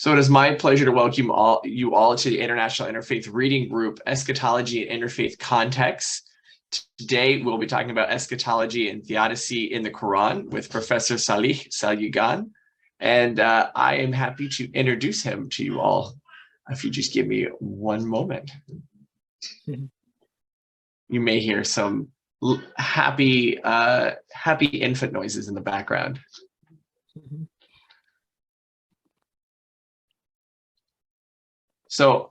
So it is my pleasure to welcome you all to the International Interfaith Reading Group, Eschatology and Interfaith Contexts. Today, we'll be talking about Eschatology and Theodicy in the Quran with Professor Salih Sayilgan. And I am happy to introduce him to you all. If you just give me one moment. You may hear some happy infant noises in the background. So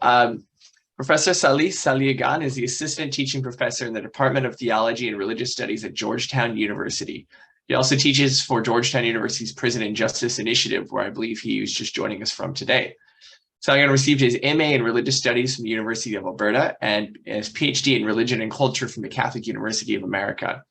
Professor Salih Sayilgan is the assistant teaching professor in the Department of Theology and Religious Studies at Georgetown University. He also teaches for Georgetown University's Prison and Justice Initiative, where I believe he was just joining us from today. Sayilgan received his MA in Religious Studies from the University of Alberta and his PhD in Religion and Culture from the Catholic University of America.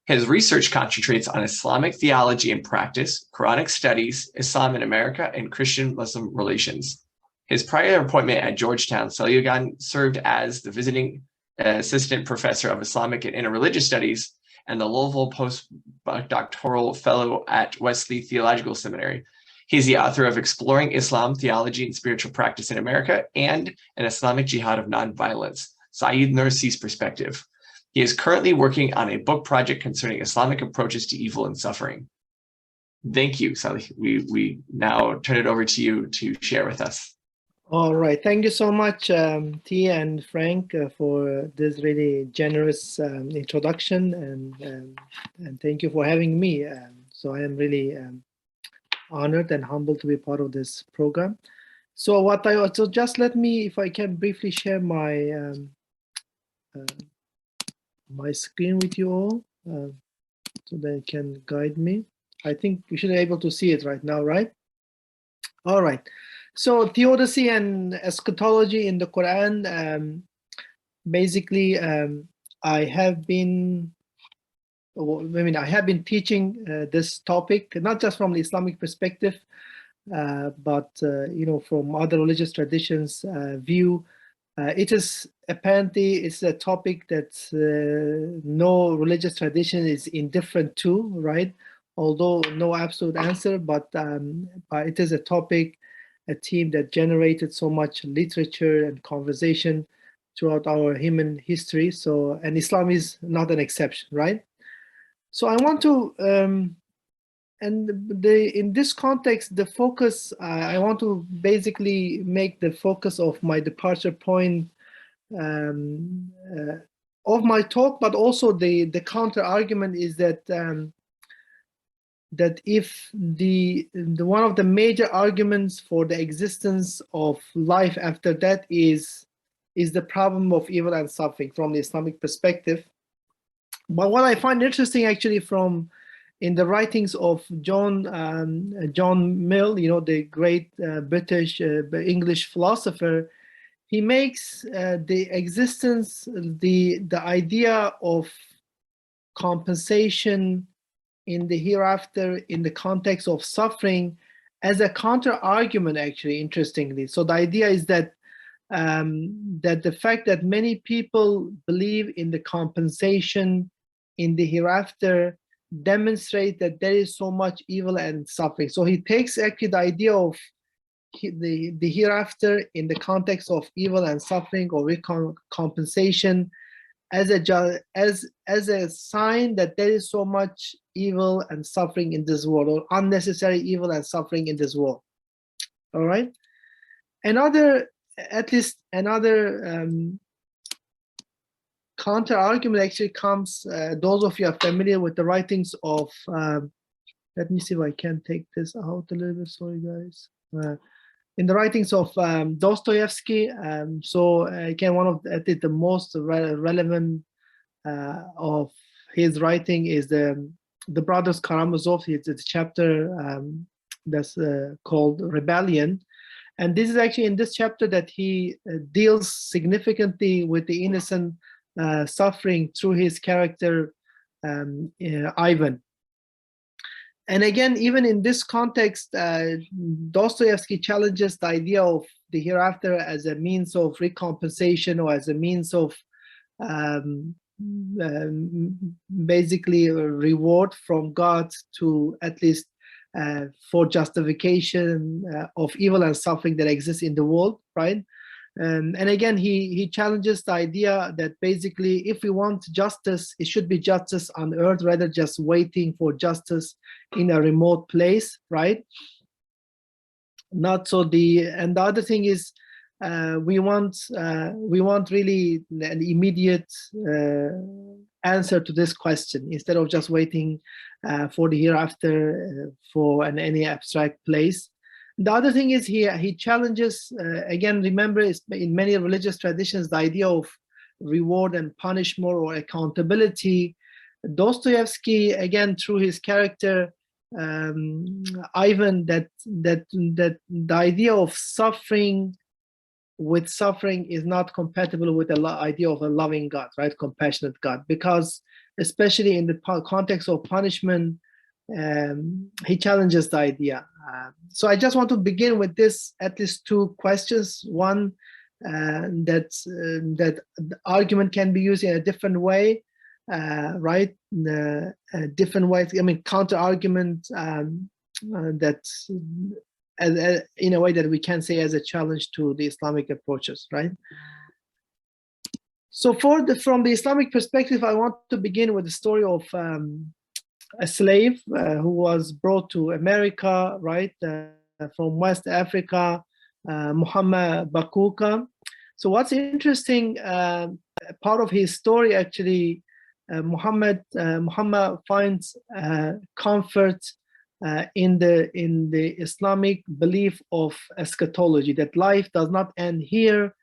His research concentrates on Islamic theology and practice, Quranic studies, Islam in America, and Christian-Muslim relations. His prior appointment at Georgetown, Sayilgan served as the visiting assistant professor of Islamic and Interreligious Studies and the Louisville postdoctoral fellow at Wesley Theological Seminary. He's the author of Exploring Islam, Theology, and Spiritual Practice in America and An Islamic Jihad of Nonviolence, Sayyid Nursi's Perspective. He is currently working on a book project concerning Islamic approaches to evil and suffering. Thank you, Salih. We now turn it over to you to share with us. All right. Thank you so much, T and Frank, for this really generous introduction, and thank you for having me. So I am really honored and humbled to be part of this program. So just let me, if I can briefly share my my screen with you all, so they can guide me. I think you should be able to see it right now, right? All right. So theodicy and eschatology in the Quran, basically, I have been teaching this topic, not just from the Islamic perspective, but from other religious traditions' view. It is apparently it's a topic that no religious tradition is indifferent to, right? Although no absolute answer, but it is a topic, a theme that generated so much literature and conversation throughout our human history. So, and Islam is not an exception, right? So I want to, in this context, the focus, I want to basically make the focus of my departure point of my talk, but also the counter argument is that that if the one of the major arguments for the existence of life after death is the problem of evil and suffering from the Islamic perspective. But what I find interesting actually in the writings of John Mill, the great British English philosopher, he makes the existence, the idea of compensation in the hereafter in the context of suffering as a counter argument, actually, interestingly. So the idea is that that the fact that many people believe in the compensation in the hereafter demonstrate that there is so much evil and suffering. So he takes actually the idea of the hereafter in the context of evil and suffering or compensation as a sign that there is so much evil and suffering in this world, or unnecessary evil and suffering in this world. All right. Another counter argument actually comes. Those of you are familiar with the writings of. Let me see if I can take this out a little bit. Sorry, guys. In the writings of Dostoevsky, so again, one of the most relevant of his writing is the Brothers Karamazov. It's a chapter that's called Rebellion, and this is actually in this chapter that he deals significantly with the innocent suffering through his character Ivan. And again, even in this context, Dostoevsky challenges the idea of the hereafter as a means of recompensation or as a means of basically a reward from God to at least for justification of evil and suffering that exists in the world, right? And again, he challenges the idea that basically, if we want justice, it should be justice on earth rather just waiting for justice in a remote place, right? Not so and the other thing is, we want really an immediate answer to this question instead of just waiting for the hereafter for any abstract place. The other thing is he challenges, again, remember, in many religious traditions, the idea of reward and punishment or accountability. Dostoevsky, again, through his character, Ivan, that the idea of suffering with suffering is not compatible with the idea of a loving God, right? Compassionate God, because especially in the context of punishment, he challenges the idea. So I just want to begin with this, at least two questions. One, that the argument can be used in a different way, right? Different ways. I mean, counter argument that in a way that we can say as a challenge to the Islamic approaches, right? So from the Islamic perspective, I want to begin with the story of a slave who was brought to America, right, from West Africa, Muhammad Bakuka. So what's interesting, part of his story actually, Muhammad finds comfort in the Islamic belief of eschatology, that life does not end here,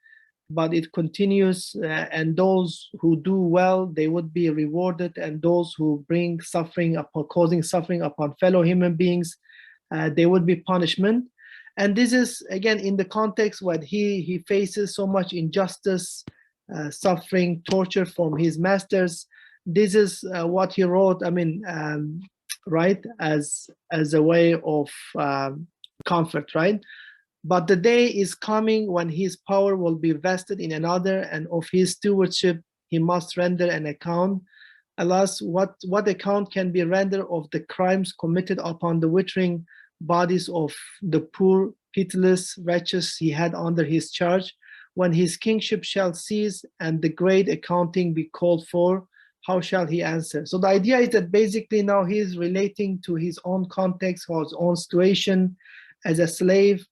but it continues, and those who do well, they would be rewarded, and those who bring suffering upon, causing suffering upon fellow human beings, they would be punishment. And this is, again, in the context where he faces so much injustice, suffering, torture from his masters. This is what he wrote, I mean, right, as a way of comfort, right? But the day is coming when his power will be vested in another, and of his stewardship he must render an account. Alas, what account can be rendered of the crimes committed upon the withering bodies of the poor, pitiless wretches he had under his charge? When his kingship shall cease and the great accounting be called for, how shall he answer? So the idea is that basically now he is relating to his own context or his own situation as a slave,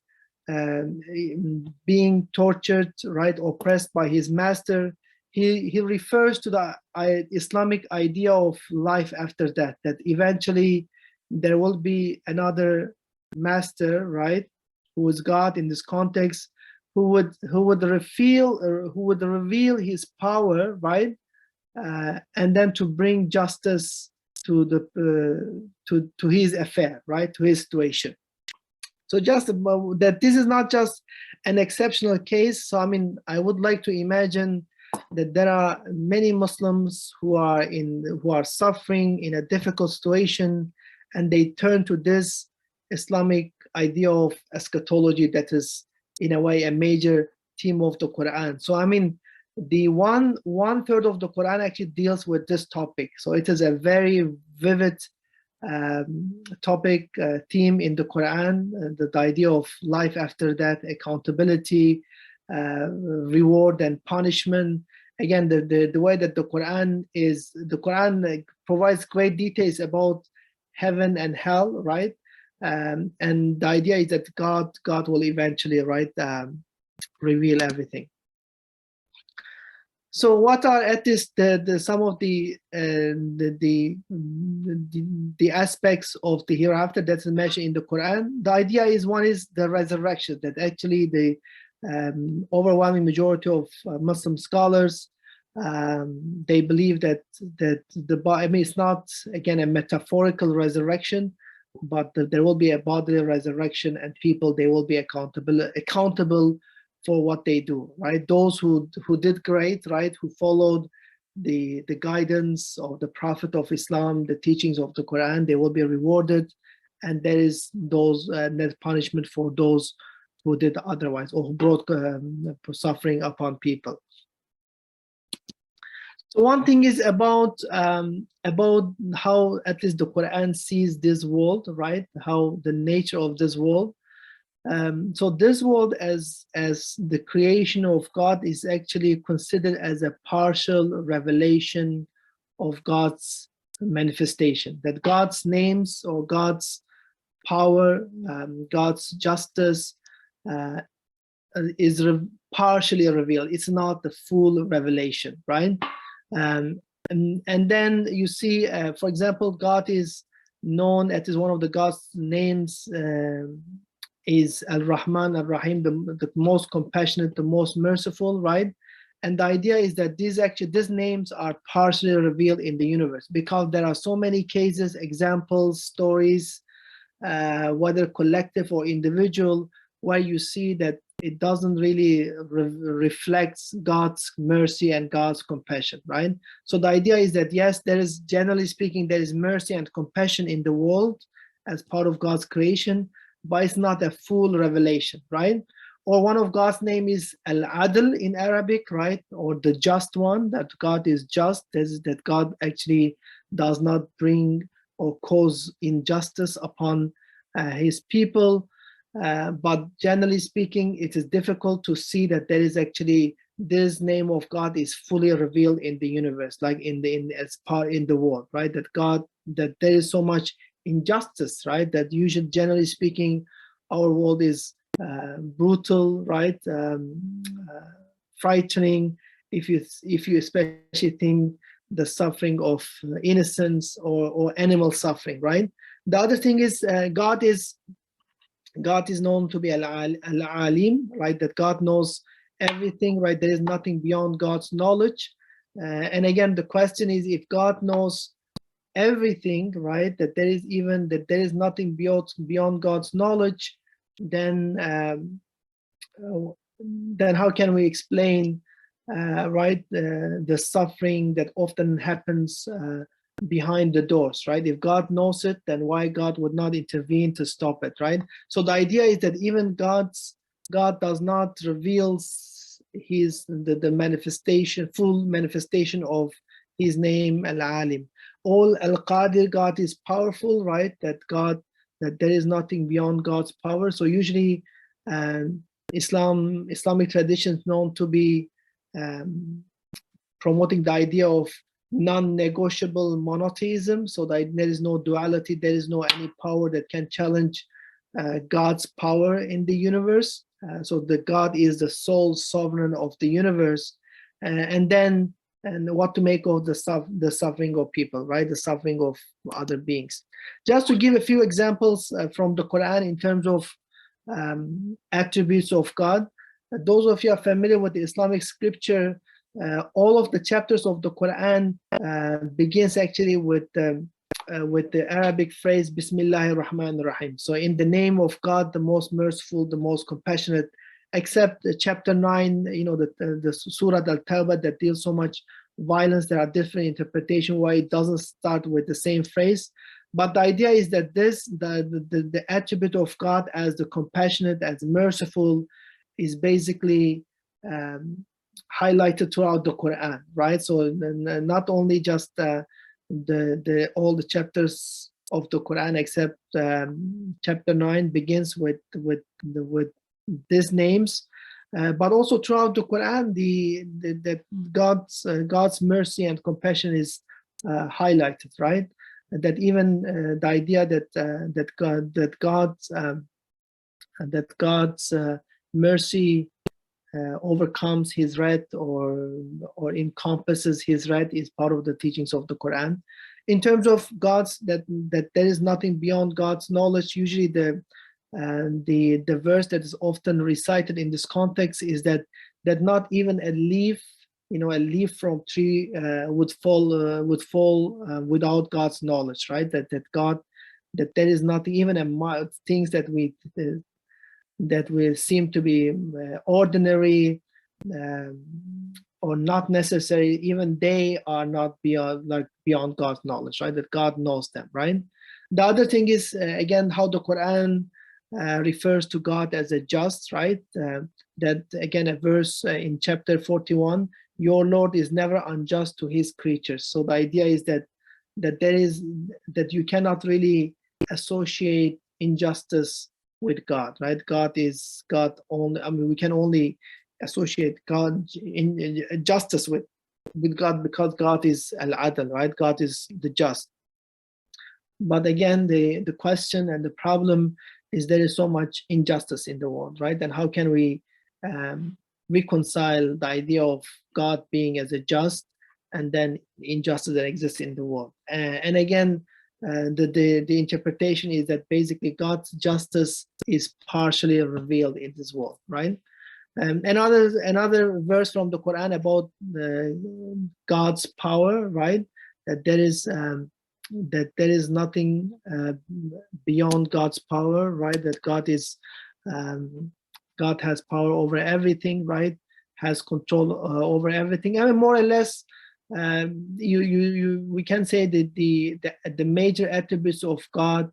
being tortured, right, oppressed by his master. He refers to the Islamic idea of life after death, that eventually there will be another master, right, who is God in this context, who would reveal his power, right, and then to bring justice to to his affair, right, to his situation. So just that this is not just an exceptional case. So I mean, I would like to imagine that there are many Muslims who are suffering in a difficult situation, and they turn to this Islamic idea of eschatology that is, in a way, a major theme of the Quran. So I mean, the one third of the Quran actually deals with this topic. So it is a very vivid topic, theme in the Quran, the idea of life after death, accountability, reward and punishment. Again, the way that the Quran provides great details about heaven and hell, right? And the idea is that God will eventually, right, reveal everything. So what are at least some of the aspects of the hereafter that's mentioned in the Quran? The idea is, one is the resurrection, that actually the overwhelming majority of Muslim scholars, they believe that I mean, it's not, again, a metaphorical resurrection, but there will be a bodily resurrection, and people, they will be accountable for what they do, right? Those who did great, right, who followed the guidance of the Prophet of Islam, the teachings of the Quran, they will be rewarded, and there is those net punishment for those who did otherwise, or who brought suffering upon people. So one thing is about how at least the Quran sees this world, right? How the nature of this world. So this world as the creation of God is actually considered as a partial revelation of God's manifestation. That God's names or God's power, God's justice is partially revealed. It's not the full revelation, right? And then you see, for example, God is known as one of the God's names is Al-Rahman, Al-Rahim, the most compassionate, the most merciful, right? And the idea is that these names are partially revealed in the universe because there are so many cases, examples, stories, whether collective or individual, where you see that it doesn't really reflects God's mercy and God's compassion, right? So the idea is that yes, there is, generally speaking, there is mercy and compassion in the world as part of God's creation, but it's not a full revelation, right? Or one of God's name is Al-Adl in Arabic, right? Or the just one, that God is just, that God actually does not bring or cause injustice upon his people. But generally speaking, it is difficult to see that there is actually this name of God is fully revealed in the universe, like in the world, right? That there is so much injustice, right? That usually, generally speaking, our world is brutal, right? Frightening. If you especially think the suffering of innocence or animal suffering, right? The other thing is God is known to be Al-Alim, right? That God knows everything, right? There is nothing beyond God's knowledge. And again, the question is, if God knows everything, right? That there is nothing beyond God's knowledge, then how can we explain, right, the suffering that often happens behind the doors, right? If God knows it, then why God would not intervene to stop it, right? So the idea is that even God does not reveal the manifestation, full manifestation of his name Al-Alim. All Al-Qadir, God is powerful, right? That there is nothing beyond God's power. So usually Islamic tradition is known to be promoting the idea of non-negotiable monotheism, so that there is no duality, there is no any power that can challenge God's power in the universe. So the God is the sole sovereign of the universe, and what to make of the suffering of people, right? The suffering of other beings. Just to give a few examples from the Quran in terms of attributes of God. Those of you are familiar with the Islamic scripture, all of the chapters of the Quran begins actually with the Arabic phrase Bismillahir Rahmanir Rahim. So in the name of God, the most merciful, the most compassionate, except chapter 9, the Surah Al-Tawbah that deals so much violence. There are different interpretations why it doesn't start with the same phrase. But the idea is that the attribute of God as the compassionate, as merciful, is basically highlighted throughout the Quran, right? So not only just all the chapters of the Quran, except chapter 9 begins with these names, but also throughout the Quran, that God's mercy and compassion is highlighted, right? That even the idea that God's mercy overcomes his wrath or encompasses his wrath is part of the teachings of the Quran. In terms of that there is nothing beyond God's knowledge, usually the verse that is often recited in this context is that not even a leaf from tree would fall without God's knowledge, right? That there is nothing, even things that will seem to be ordinary or not necessary, even they are not beyond God's knowledge, right? That God knows them, right? The other thing is again how the Quran refers to God as a just, right? That again, a verse in chapter 41 your Lord is never unjust to his creatures. So the idea is that you cannot really associate injustice with God, right? God only, I mean, we can only associate God in justice with God because God is al-adl, right? God is the just. But again, the question and the problem is there is so much injustice in the world, right? And how can we reconcile the idea of God being as a just and then injustice that exists in the world? And again, the interpretation is that basically God's justice is partially revealed in this world, right? Another verse from the Quran about God's power, right? That there is nothing beyond God's power, right? That God has power over everything, right? Has control over everything. I mean, more or less, we can say that the major attributes of God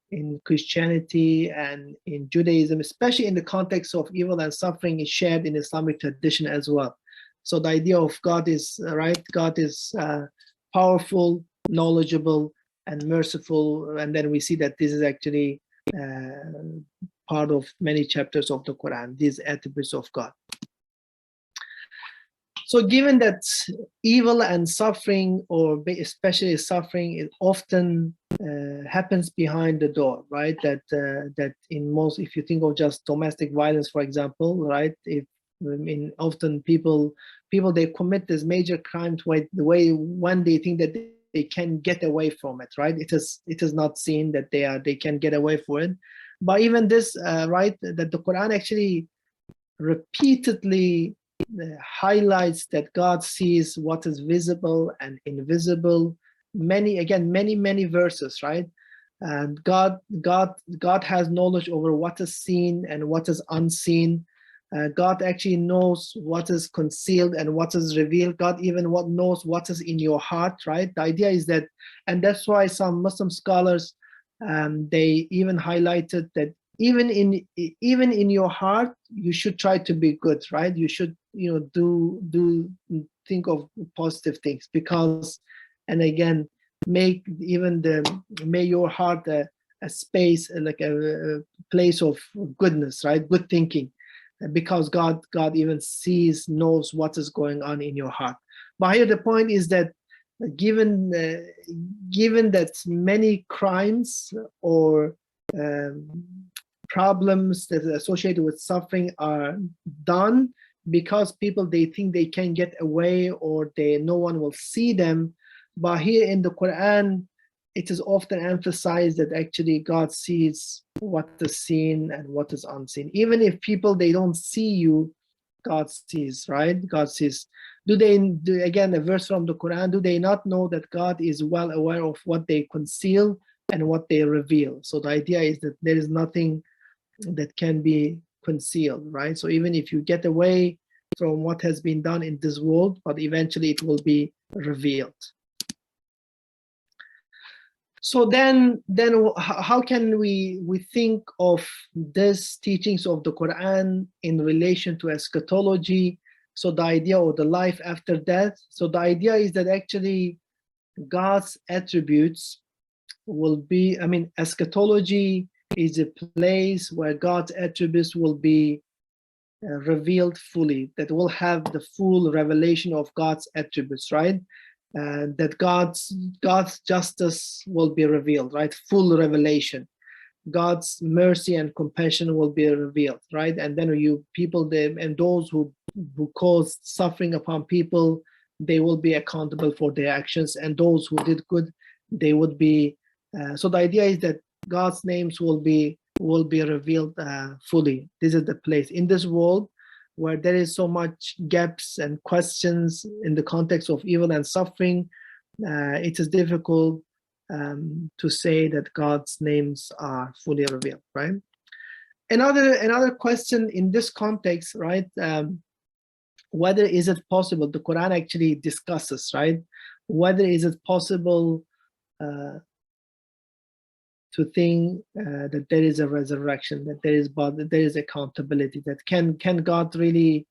in Christianity and in Judaism, especially in the context of evil and suffering, is shared in Islamic tradition as well. So the idea of God is right. God is powerful, knowledgeable, and merciful, and then we see that this is actually part of many chapters of the Quran, these attributes of God. So given that evil and suffering, or especially suffering, it often happens behind the door, right? That in most, if you think of just domestic violence, for example, right? Often people they commit this major crime when they think that they can get away from it, right? It is not seen that they can get away from it. But even this, right, that the Quran actually repeatedly highlights that God sees what is visible and invisible. Many verses, right? And God has knowledge over what is seen and what is unseen. God actually knows what is concealed and what is revealed. God even knows what is in your heart, right? The idea is that, and that's why some Muslim scholars they even highlighted that even in your heart you should try to be good, right? You should think of positive things, because, and again, make your heart a space, like a place of goodness, right? Good thinking, because God even knows what is going on in your heart. But here the point is that given that many crimes or problems that are associated with suffering are done because people they think they can get away, or no one will see them. But here in the Quran, it is often emphasized that actually God sees what is seen and what is unseen. Even if people they don't see you, God sees, right? God sees. Again, a verse from the Quran, do they not know that God is well aware of what they conceal and what they reveal? So the idea is that there is nothing that can be concealed, right? So even if you get away from what has been done in this world, but eventually it will be revealed. So then how can we think of these teachings of the Quran in relation to eschatology? So the idea of the life after death. So the idea is that actually God's attributes will be, eschatology is a place where God's attributes will be revealed fully, that will have the full revelation of God's attributes, right? That God's justice will be revealed, right? Full revelation. God's mercy and compassion will be revealed, right? And then and those who cause suffering upon people, they will be accountable for their actions, and those who did good, they would be. So the idea is that God's names will be revealed fully. This is the place in this world where there is so much gaps and questions in the context of evil and suffering. It is difficult to say that God's names are fully revealed, right? Another question in this context, right? Whether is it possible, the Quran actually discusses, right? Whether is it possible to think that there is a resurrection, that there is accountability, that can God really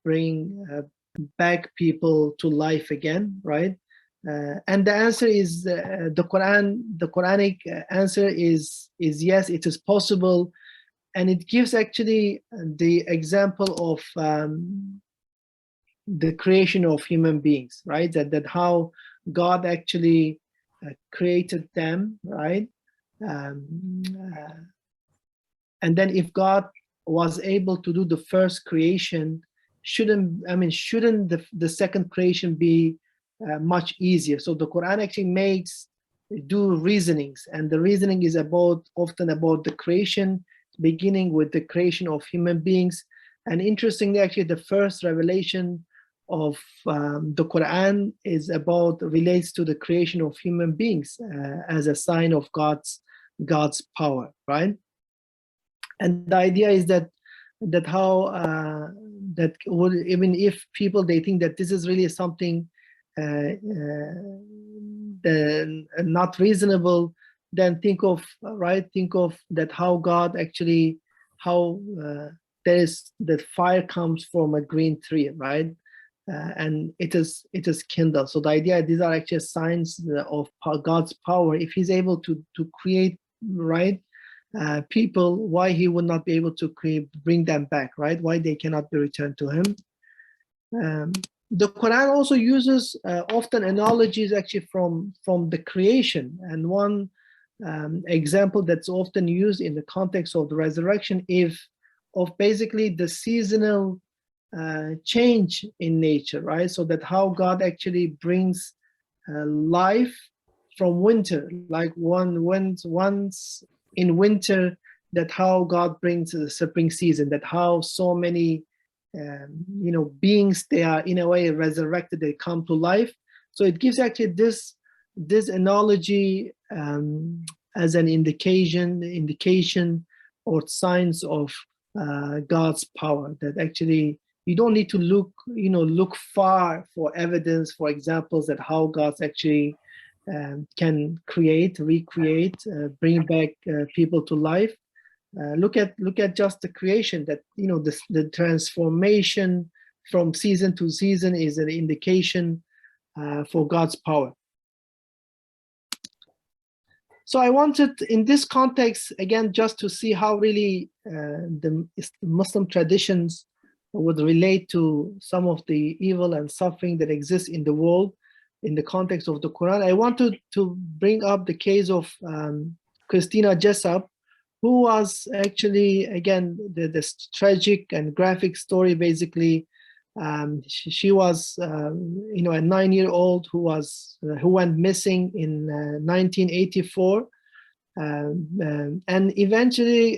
bring back people to life again, right? And the answer is the Quranic answer is yes, it is possible, and it gives actually the example of the creation of human beings, right? That how God actually created them, right? And then if God was able to do the first creation, shouldn't the second creation be much easier? So the Quran actually do reasonings, and the reasoning is often about the creation, beginning with the creation of human beings. And interestingly, actually, the first revelation of the Quran relates to the creation of human beings as a sign of God's power, right? And the idea is that even if people they think that this is really something not reasonable, then think of that how God actually that fire comes from a green tree, right? And it is kindled. So the idea, these are actually signs of God's power. If He's able to create, right, people, why He would not be able to bring them back, right? Why they cannot be returned to Him? The Quran also uses often analogies actually from the creation, and one example that's often used in the context of the resurrection of basically the seasonal change in nature, right? So that how God actually brings life from winter, like once in winter, that how God brings the spring season, that how so many beings, they are in a way resurrected, they come to life. So it gives actually this analogy as an indication or signs of God's power, that actually you don't need to look far for evidence, for examples that how God actually can recreate, bring back people to life. Look at just the creation, that the transformation from season to season is an indication for God's power. So I wanted, in this context, again, just to see how really the Muslim traditions would relate to some of the evil and suffering that exists in the world in the context of the Quran. I wanted to bring up the case of Christina Jessup, who was actually, again, this tragic and graphic story. Basically, she was, a 9-year-old who went missing in 1984, and eventually,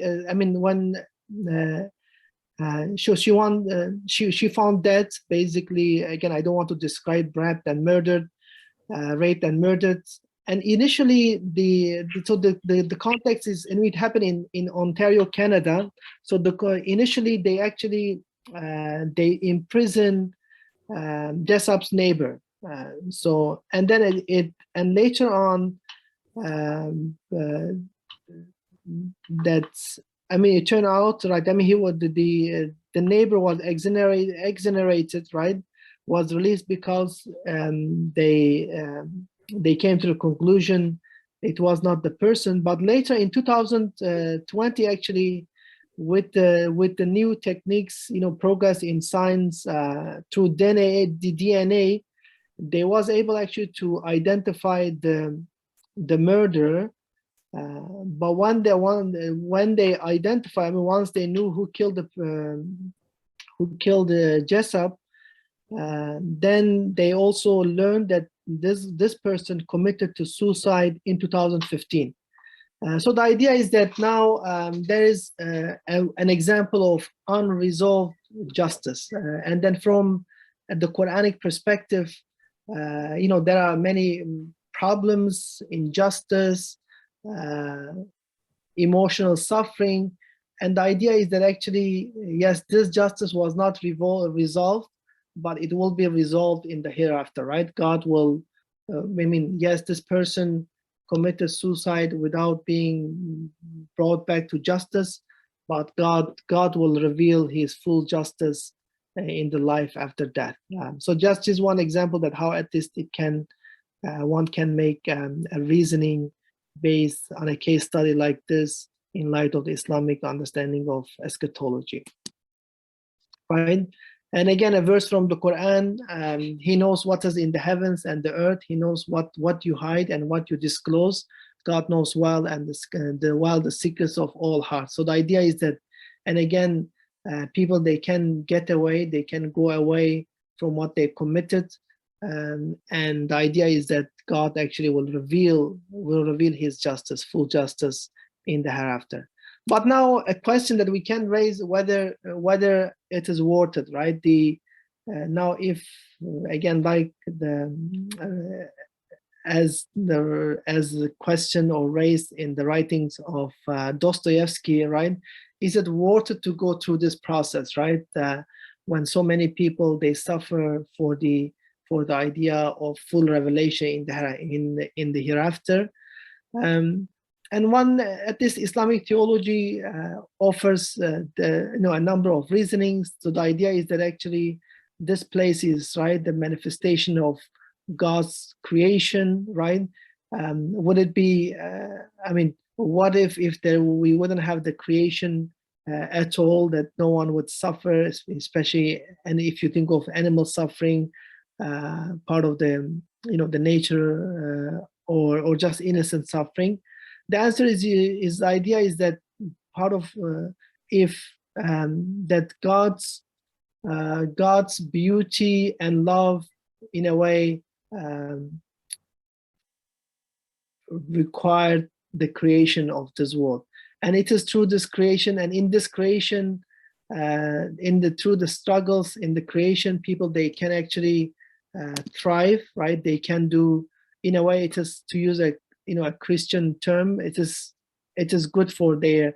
she found dead. Basically, again, I don't want to describe raped and murdered. And initially, the context is, and it happened in Ontario, Canada. So initially they actually they imprisoned Jessup's neighbor. And then and later on, it turned out, right? He was the neighbor was exonerated, right? Was released because they came to the conclusion it was not the person. But later in 2020, actually, with the new techniques, progress in science through DNA, they was able actually to identify the murderer. But when they identify, once they knew who killed Jessup, then they also learned that this person committed to suicide in 2015. So the idea is that now there is an example of unresolved justice, and then from the Quranic perspective, there are many problems, injustice, emotional suffering, and the idea is that actually, yes, this justice was not resolved, but it will be resolved in the hereafter, right? God will, yes, this person committed suicide without being brought back to justice, but God will reveal His full justice in the life after death. So just one example that how atheistic can one can make a reasoning based on a case study like this in light of the Islamic understanding of eschatology, right? And again, a verse from the Quran, he knows what is in the heavens and the earth. He knows what you hide and what you disclose. God knows well and the secrets of all hearts. So the idea is that, and again, people, they can get away, they can go away from what they committed. And the idea is that God actually will reveal his justice, full justice in the hereafter. But now a question that we can raise, whether it is worth it, right? Now if again, like as the question or raised in the writings of Dostoevsky, right? Is it worth it to go through this process, right? When so many people, they suffer for the idea of full revelation in the hereafter. And one, at this Islamic theology offers a number of reasonings. So the idea is that actually this place is, right, the manifestation of God's creation, right? Would it be, I mean, what if we wouldn't have the creation at all, that no one would suffer, especially, and if you think of animal suffering, part of the nature, or just innocent suffering. The answer is the idea is that part of that God's beauty and love in a way required the creation of this world, and it is through this creation, and in this creation, through the struggles in the creation, people, they can actually thrive, right? They can do, in a way, it is, to use a Christian term, it is good for their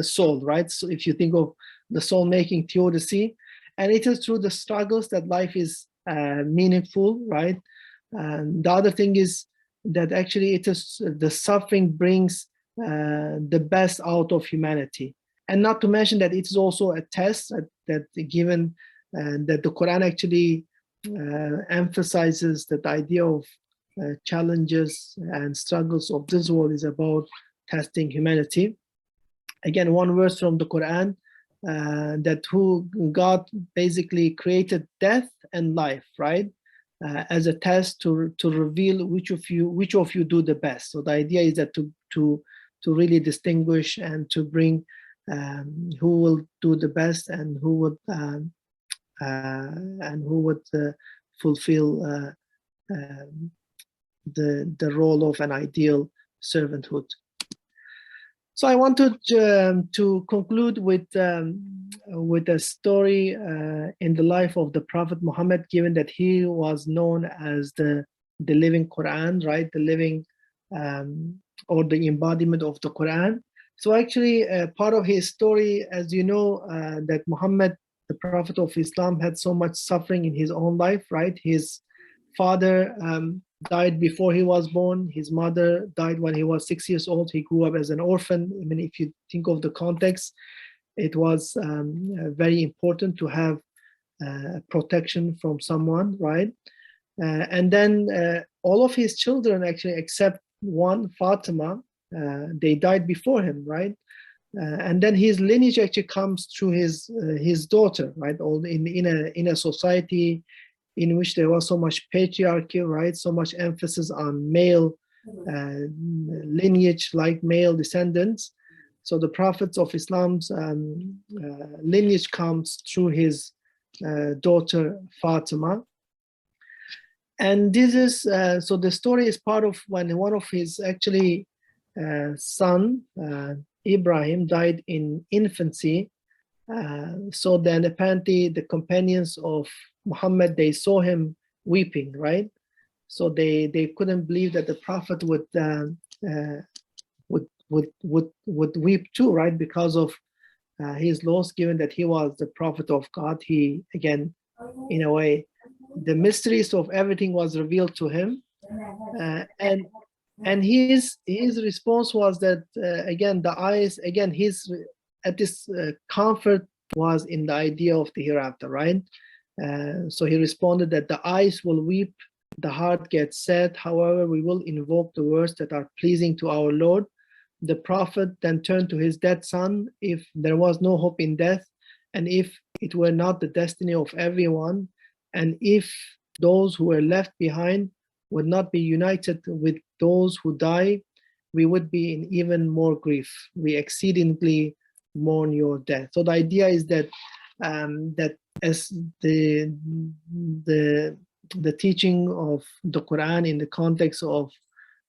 soul, right? So if you think of the soul making theodicy, and it is through the struggles that life is meaningful, right? And the other thing is that actually it is the suffering brings the best out of humanity, and not to mention that it is also a test that given that the Quran actually emphasizes that the idea of challenges and struggles of this world is about testing humanity. Again, one verse from the Quran, that God basically created death and life, right, as a test to reveal which of you do the best. So the idea is that to really distinguish and to bring who will do the best and who would fulfill the role of an ideal servanthood. So I wanted to conclude with a story in the life of the Prophet Muhammad, given that he was known as the living Quran, right? The living or the embodiment of the Quran. So actually, part of his story, as you know, that Muhammad, the Prophet of Islam, had so much suffering in his own life, right? His father died before he was born. His mother died when he was 6 years old. He grew up as an orphan. I mean, if you think of the context, it was very important to have protection from someone, right? And then all of his children, actually, except one, Fatima, they died before him, right? And then his lineage actually comes through his daughter, right? All in a society in which there was so much patriarchy, right? So much emphasis on male lineage, like male descendants. So the prophets of Islam's lineage comes through his daughter Fatima. And this is, so the story is part of when one of his actually son, Ibrahim, died in infancy. So then apparently the companions of Muhammad, they saw him weeping, right? So they couldn't believe that the Prophet would weep too, right? Because of his loss, given that he was the Prophet of God. He, again, in a way, the mysteries of everything was revealed to him. And his response was that, again, the eyes, again, his at this comfort was in the idea of the hereafter, right? So he responded that the eyes will weep, the heart gets sad, however, we will invoke the words that are pleasing to our Lord. The prophet then turned to his dead son, if there was no hope in death, and if it were not the destiny of everyone, and if those who were left behind would not be united with those who die, we would be in even more grief. We exceedingly mourn your death. So the idea is that that as the teaching of the Quran in the context of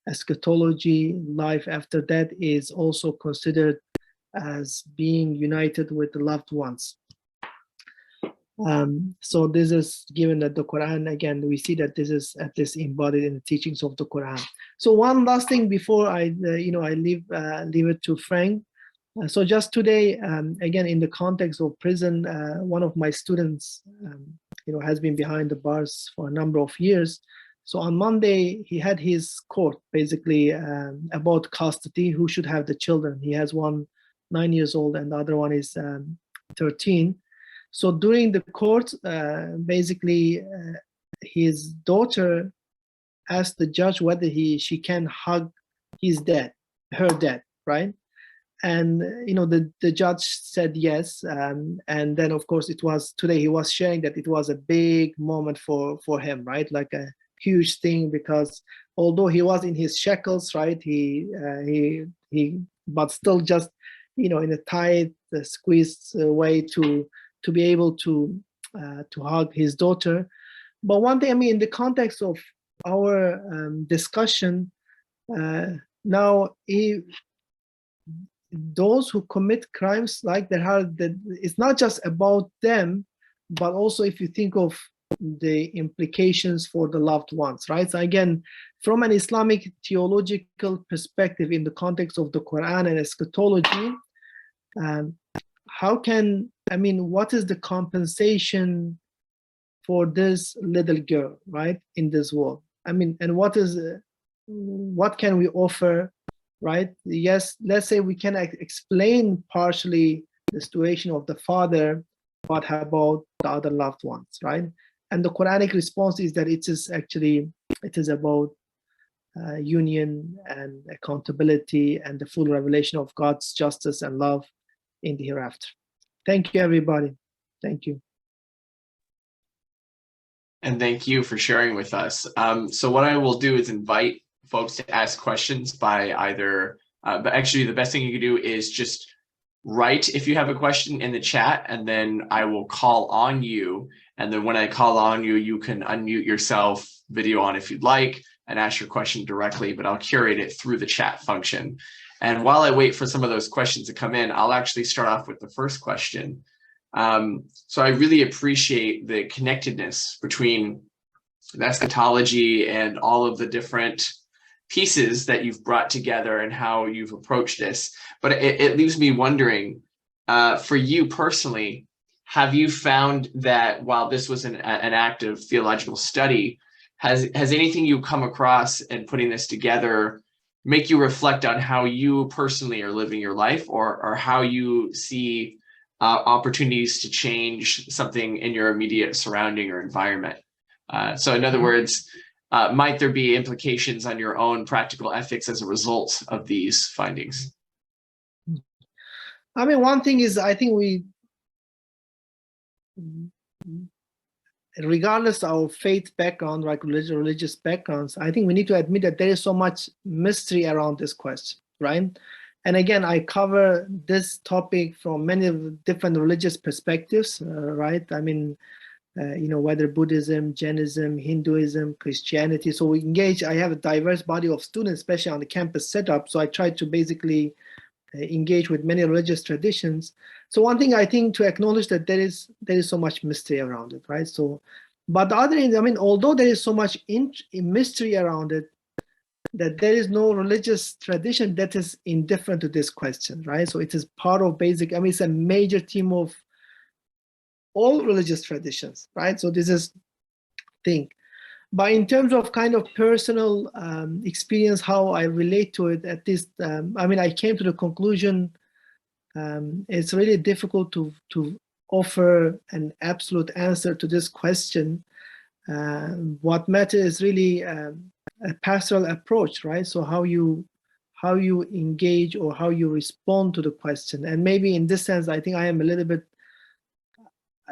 eschatology, life after death, is also considered as being united with the loved ones. So this is given that the Quran, again, we see that this is at least embodied in the teachings of the Quran. So one last thing before I leave it to Frank. So just today, again, in the context of prison, one of my students, has been behind the bars for a number of years. So on Monday, he had his court, basically about custody, who should have the children. He has one 9 years old and the other one is 13. So during the court, basically, his daughter asked the judge whether she can hug her dad, right? And the judge said yes, and then of course today he was sharing that it was a big moment for him, right? Like a huge thing, because although he was in his shackles, right, he but still just in a tight, squeezed way to be able to hug his daughter. But one thing, in the context of our discussion now, those who commit crimes like that, it's not just about them, but also if you think of the implications for the loved ones, right? So again, from an Islamic theological perspective, in the context of the Quran and eschatology, what is the compensation for this little girl, right, in this world? And what can we offer, right? Yes, let's say we can explain partially the situation of the father, but how about the other loved ones, right? And the Quranic response is that it is about union and accountability and the full revelation of God's justice and love in the hereafter. Thank you, everybody. Thank you. And thank you for sharing with us. So what I will do is invite folks to ask questions by either, but actually the best thing you can do is just write if you have a question in the chat, and then I will call on you. And then when I call on you, you can unmute yourself, video on if you'd like, and ask your question directly, but I'll curate it through the chat function. And while I wait for some of those questions to come in, I'll actually start off with the first question. So I really appreciate the connectedness between the eschatology and all of the different pieces that you've brought together and how you've approached this. But it leaves me wondering, for you personally, have you found that while this was an active theological study, has anything you come across in putting this together make you reflect on how you personally are living your life, or how you see opportunities to change something in your immediate surrounding or environment? So in other words, might there be implications on your own practical ethics as a result of these findings? One thing is, I think regardless of our faith background, like religious backgrounds, I think we need to admit that there is so much mystery around this question, right? And again, I cover this topic from many different religious perspectives, right? Whether Buddhism, Jainism, Hinduism, Christianity. So we engage, I have a diverse body of students, especially on the campus setup. So I try to basically engage with many religious traditions. So one thing I think to acknowledge that there is so much mystery around it, right? So, but the other end, although there is so much mystery around it, that there is no religious tradition that is indifferent to this question, right? So it is part of basic, it's a major theme of all religious traditions, right? So this is thing. But in terms of kind of personal experience, how I relate to it, at least, I came to the conclusion it's really difficult to offer an absolute answer to this question. What matters is really a pastoral approach, right? So how you engage or how you respond to the question. And maybe in this sense, I think I am a little bit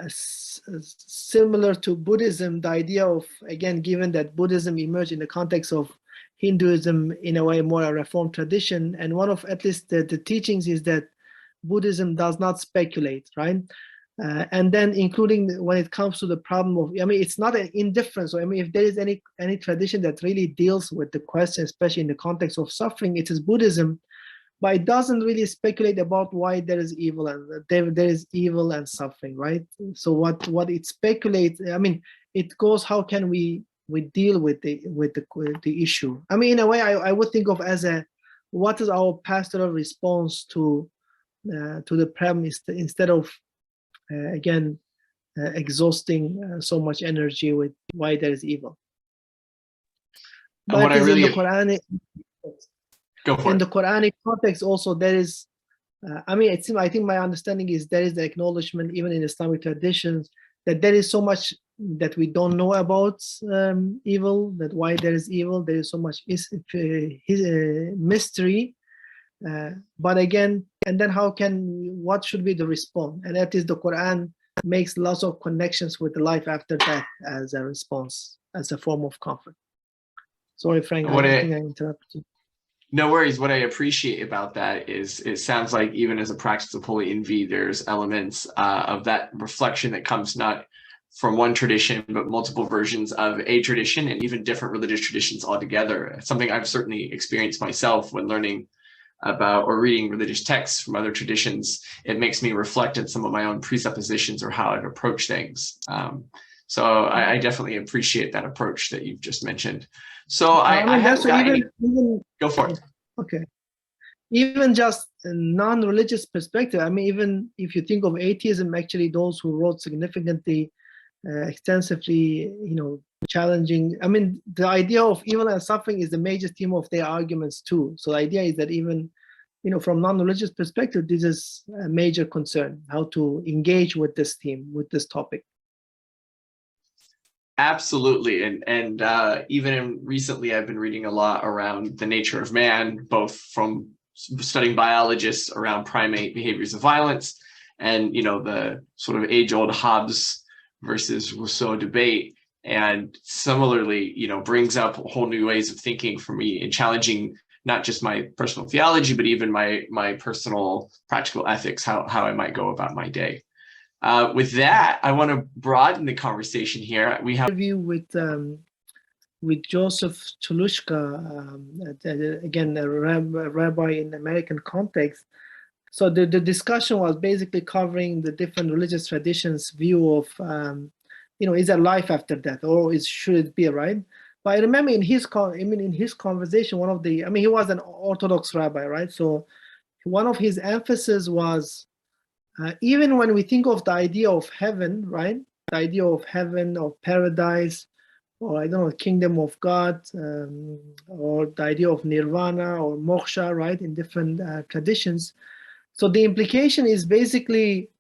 similar to Buddhism, the idea of, again, given that Buddhism emerged in the context of Hinduism, in a way more a reformed tradition, and one of at least the teachings is that Buddhism does not speculate, right? And then including when it comes to the problem of, I mean, it's not an indifference. So I mean, if there is any tradition that really deals with the question, especially in the context of suffering, it is Buddhism. But it doesn't really speculate about why there is evil and there is evil and suffering, right? So what it speculates, I mean, it goes, how can we deal with the issue? I mean, in a way, I would think of as what is our pastoral response to the problem, instead of again exhausting so much energy with why there is evil. And what I really in the Quranic context also, there is, I mean, I think my understanding is there is the acknowledgement, even in Islamic traditions, that there is so much that we don't know about evil, that why there is evil, there is so much mystery. But again, and then what should be the response? And that is, the Quran makes lots of connections with the life after death as a response, as a form of comfort. Sorry, Frank, I think I interrupted you. No worries. What I appreciate about that is it sounds like even as a practice of holy envy, there's elements of that reflection that comes not from one tradition, but multiple versions of a tradition, and even different religious traditions altogether. It's something I've certainly experienced myself when learning about or reading religious texts from other traditions. It makes me reflect on some of my own presuppositions or how I've approached things. So I definitely appreciate that approach that you've just mentioned. So I haven't got any. Go for it. Okay. Even just a non-religious perspective, I mean, even if you think of atheism, actually those who wrote significantly, extensively, challenging, I mean, the idea of evil and suffering is the major theme of their arguments too. So the idea is that even, from non-religious perspective, this is a major concern, how to engage with this theme, with this topic. Absolutely. And even recently, I've been reading a lot around the nature of man, both from studying biologists around primate behaviors of violence and, the sort of age-old Hobbes versus Rousseau debate. And similarly, brings up whole new ways of thinking for me and challenging not just my personal theology, but even my personal practical ethics, how I might go about my day. With that, I want to broaden the conversation here. We have an interview with Joseph Chulushka, again, a rabbi in American context. So the discussion was basically covering the different religious traditions' view of, is there life after death, or should it be, right? But I remember in his conversation, he was an Orthodox rabbi, right? So one of his emphasis was, even when we think of the idea of heaven, right? The idea of heaven, of paradise, or I don't know, kingdom of God, or the idea of nirvana or moksha, right? In different traditions. So the implication is basically,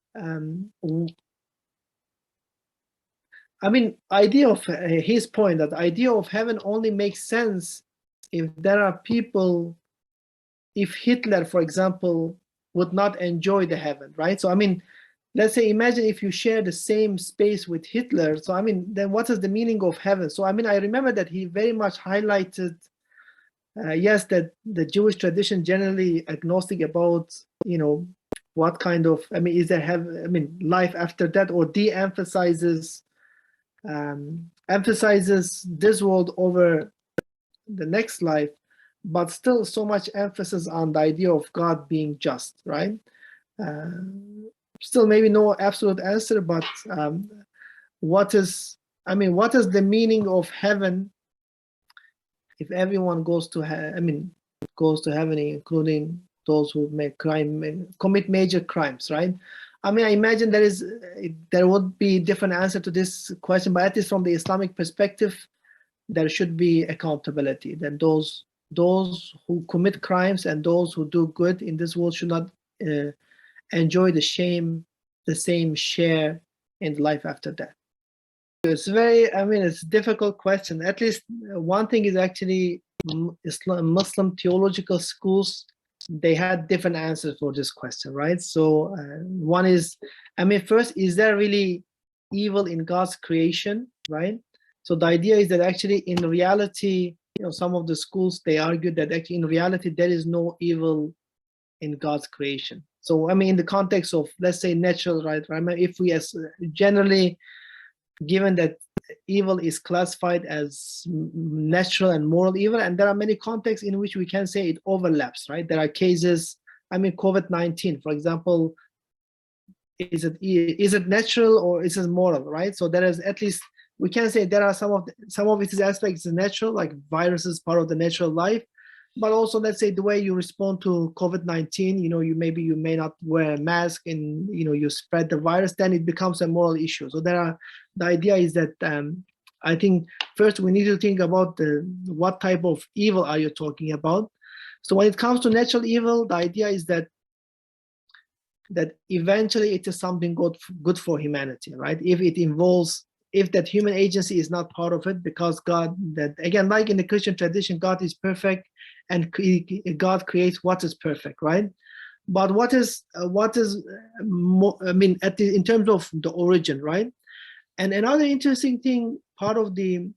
idea of his point that the idea of heaven only makes sense if there are people, if Hitler, for example, would not enjoy the heaven, right? So, let's say, imagine if you share the same space with Hitler. So, then what is the meaning of heaven? So, I remember that he very much highlighted, yes, that the Jewish tradition generally agnostic about, what kind of, is there life after that, or de-emphasizes, emphasizes this world over the next life, but still so much emphasis on the idea of God being just, right? Still maybe no absolute answer, but what is the meaning of heaven if everyone goes to heaven, including those who commit major crimes, right? I imagine there would be different answer to this question, but at least from the Islamic perspective, there should be accountability. Then those who commit crimes and those who do good in this world should not enjoy the shame the same share in life after death? It's very, I mean, it's a difficult question. At least one thing is actually Muslim theological schools, they had different answers for this question, right? So one is, I mean, first, is there really evil in God's creation, right? So the idea is that actually in reality, you know, some of the schools, they argue that actually in reality, there is no evil in God's creation. So, I mean, in the context of, let's say, natural, right? I mean, if we as generally, given that evil is classified as natural and moral evil, and there are many contexts in which we can say it overlaps, right? There are cases, I mean, COVID-19, for example, is it natural or is it moral, right? So there is, at least we can say there are some of its aspects is natural, like viruses part of the natural life, but also, let's say, the way you respond to COVID-19, you know, you may not wear a mask and, you know, you spread the virus, then it becomes a moral issue. So the idea is that I think first we need to think about what type of evil are you talking about. So when it comes to natural evil, the idea is that eventually it is something good for humanity, right? If that human agency is not part of it, because God, that again, like in the Christian tradition, God is perfect and God creates what is perfect, right? But what is more, I mean, in terms of the origin, right? And another interesting thing, part of the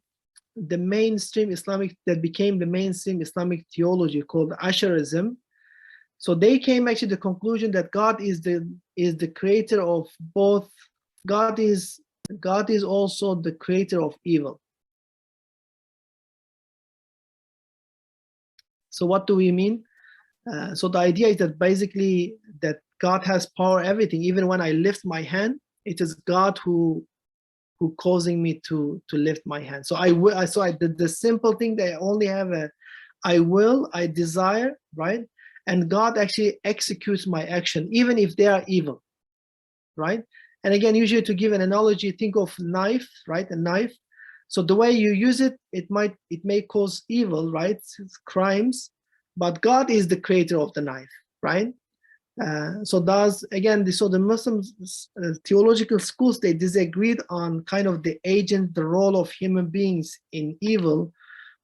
mainstream Islamic, that became the mainstream Islamic theology called Asharism. So they came actually to the conclusion that God is the creator of both. God is also the creator of evil. So what do we mean? So the idea is that basically that God has power everything. Even when I lift my hand, it is God who causing me to lift my hand. So the simple thing that I only have I will, I desire, right? And God actually executes my action, even if they are evil, right? And again, usually to give an analogy, think of knife, right? A knife. So the way you use it, it may cause evil, right? It's crimes, but God is the creator of the knife, right? So the Muslim theological schools, they disagreed on kind of the role of human beings in evil.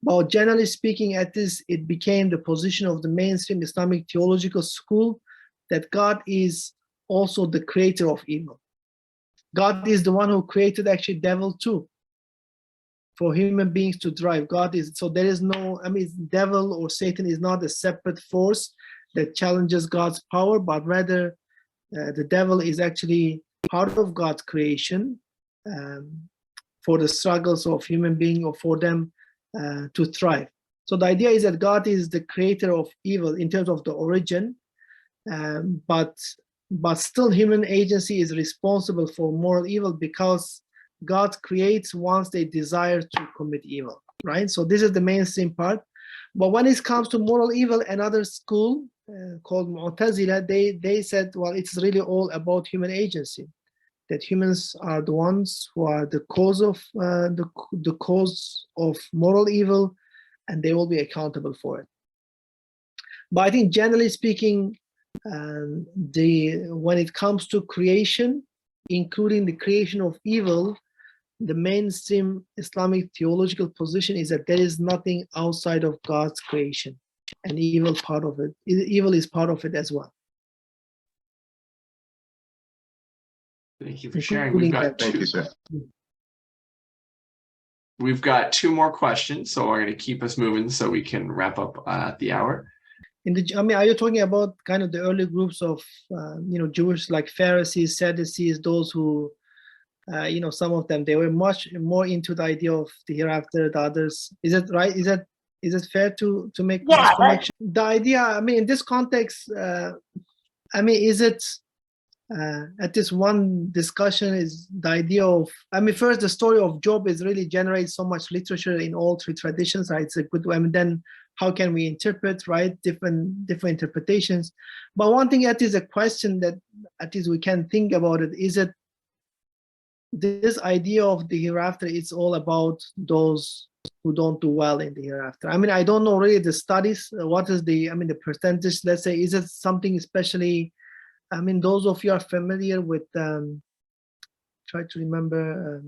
But generally speaking, it became the position of the mainstream Islamic theological school that God is also the creator of evil. God is the one who created actually devil too, for human beings to drive. So there is no, I mean, devil or Satan is not a separate force that challenges God's power, but rather the devil is actually part of God's creation for the struggles of human beings, or for them to thrive. So the idea is that God is the creator of evil in terms of the origin, but still human agency is responsible for moral evil, because God creates once they desire to commit evil, right? So this is the mainstream part. But when it comes to moral evil, another school called Mu'tazila, they said, well, it's really all about human agency, that humans are the ones who are the cause of the cause of moral evil, and they will be accountable for it. But I think generally speaking, when it comes to creation, including the creation of evil, the mainstream Islamic theological position is that there is nothing outside of God's creation, and evil is part of it as well. Thank you for sharing. We've got two more questions, so we're going to keep us moving so we can wrap up at the hour. Are you talking about kind of the early groups of Jewish, like Pharisees, Sadducees, those who some of them, they were much more into the idea of the hereafter, the others? Is it right? Is it fair to make this connection? The idea, I mean, in this context, is it at this one discussion is the idea of, first, the story of Job is really generates so much literature in all three traditions, right? It's a good way. Then how can we interpret, right? Different interpretations. But one thing that is a question that at least we can think about it, is it this idea of the hereafter, it's all about those who don't do well in the hereafter. I don't know really the studies, what is the percentage, let's say, is it something especially I mean, those of you are familiar with, try to remember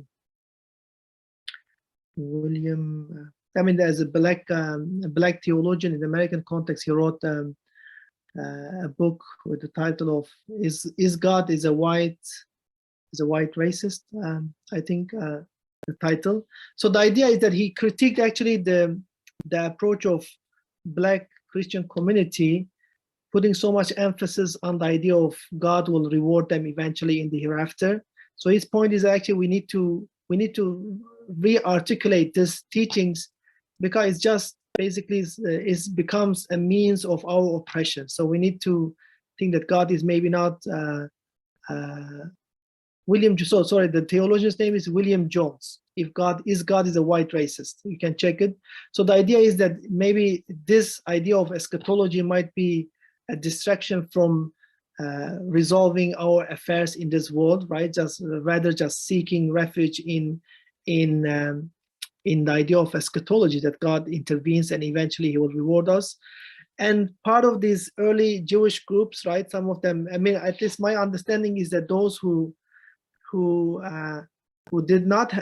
William, I mean, there's a black theologian in the American context. He wrote a book with the title of "Is God is a white racist?" I think the title. So the idea is that he critiqued actually the approach of Black Christian community, putting so much emphasis on the idea of God will reward them eventually in the hereafter. So his point is actually we need to re-articulate these teachings, because it's just basically it becomes a means of our oppression. So we need to think that God is maybe not William. So sorry, the theologian's name is William Jones. If God is a white racist, you can check it. So the idea is that maybe this idea of eschatology might be a distraction from resolving our affairs in this world, right? Rather just seeking refuge in the idea of eschatology, that God intervenes and eventually he will reward us. And part of these early Jewish groups, right? Some of them, I mean, at least my understanding is that those who did not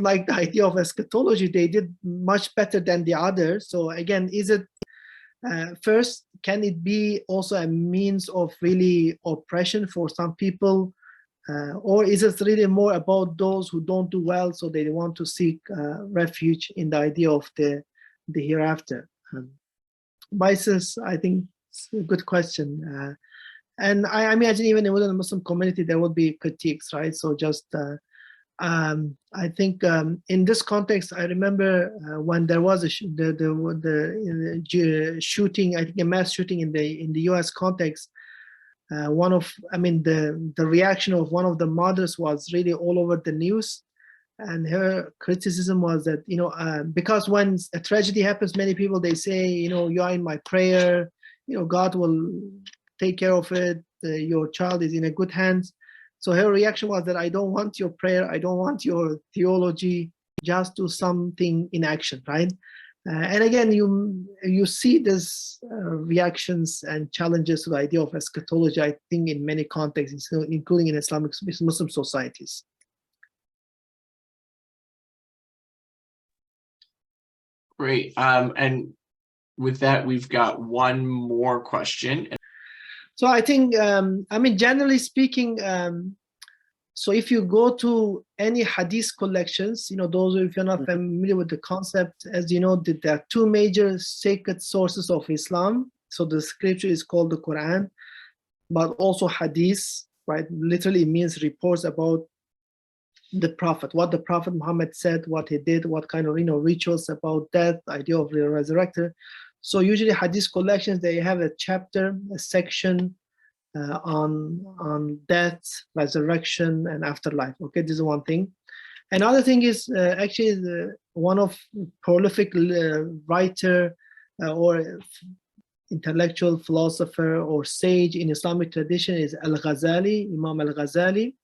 like the idea of eschatology, they did much better than the others. So again, is it first, can it be also a means of really oppression for some people, or is it really more about those who don't do well, so they want to seek refuge in the idea of the hereafter? My sense, I think it's a good question. And I imagine even within the Muslim community, there would be critiques, right? So just, I think in this context, I remember when there was the shooting, I think a mass shooting in the U.S. context. The reaction of one of the mothers was really all over the news, and her criticism was that, because when a tragedy happens, many people, they say, you are in my prayer, God will take care of it, your child is in a good hands. So her reaction was that I don't want your prayer, I don't want your theology, just do something in action, right? And again, you see these reactions and challenges to the idea of eschatology, I think, in many contexts, including in Islamic Muslim societies. Great. And with that, we've got one more question. So I think, generally speaking, so if you go to any hadith collections, those, if you're not familiar with the concept, as you know, there are two major sacred sources of Islam. So the scripture is called the Quran, but also hadith, right? Literally means reports about the Prophet, what the Prophet Muhammad said, what he did, what kind of, rituals about death, idea of the resurrector. So usually hadith collections, they have a chapter, a section on death, resurrection, and afterlife. Okay, this is one thing. Another thing is actually one of prolific writer or intellectual philosopher or sage in Islamic tradition is Al-Ghazali, Imam Al-Ghazali.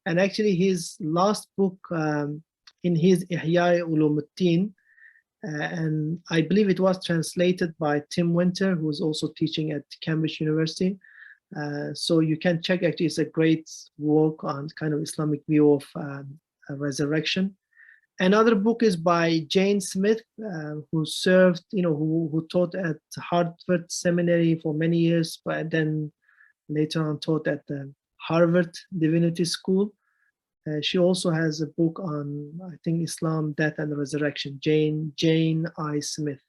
And actually his last book in his Ihya Ulumuddin, and I believe it was translated by Tim Winter, who is also teaching at Cambridge University. So you can check, actually it's a great work on kind of Islamic view of resurrection. Another book is by Jane Smith, who served, who taught at Harvard Seminary for many years, but then later on taught at the Harvard Divinity School. She also has a book on, I think, Islam, death, and resurrection. Jane I. Smith.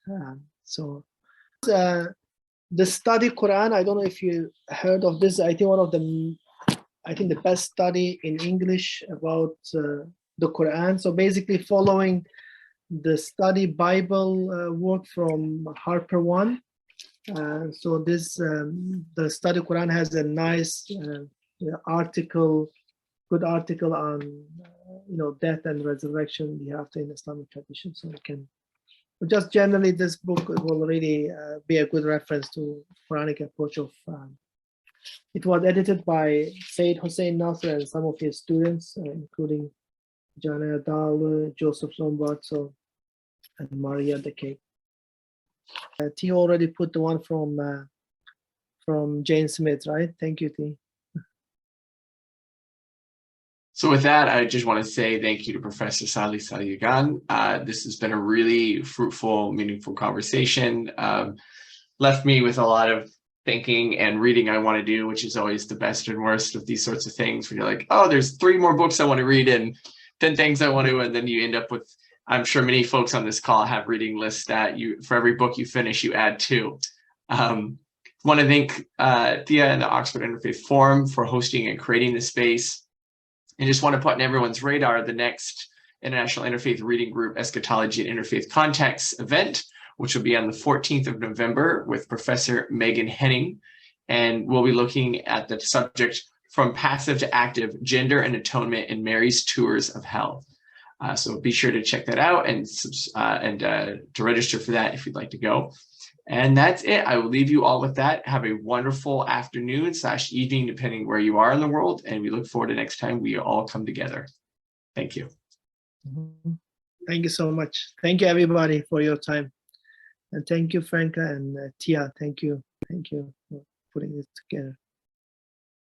The study Quran, I don't know if you heard of this. I think the best study in English about the Quran. So basically following the study Bible work from Harper One. So this, the study Quran has a nice good article on, death and resurrection, hereafter in Islamic tradition. So you can, just generally, this book will really be a good reference to Quranic approach of. It was edited by Sayyid Hussein Nasr and some of his students, including Jana Dal, Joseph Lombard, and Maria Decay. He already put the one from from Jane Smith, right? Thank you, T. So with that, I just want to say thank you to Professor Salih Sayilgan. This has been a really fruitful, meaningful conversation. Left me with a lot of thinking and reading I want to do, which is always the best and worst of these sorts of things, when you're like, oh, there's 3 more books I want to read and 10 things I want to, and then you end up with, I'm sure many folks on this call have reading lists that you, for every book you finish, you add 2. Want to thank Thea and the Oxford Interfaith Forum for hosting and creating this space. And just want to put on everyone's radar the next International Interfaith Reading Group Eschatology and Interfaith Contexts event, which will be on the 14th of November with Professor Megan Henning. And we'll be looking at the subject from passive to active, gender and atonement in Mary's tours of hell. So be sure to check that out and to register for that if you'd like to go. And that's it. I will leave you all with that. Have a wonderful afternoon / evening, depending where you are in the world. And we look forward to next time we all come together. Thank you. Thank you so much. Thank you, everybody, for your time. And thank you, Franca and Tia. Thank you. Thank you for putting this together.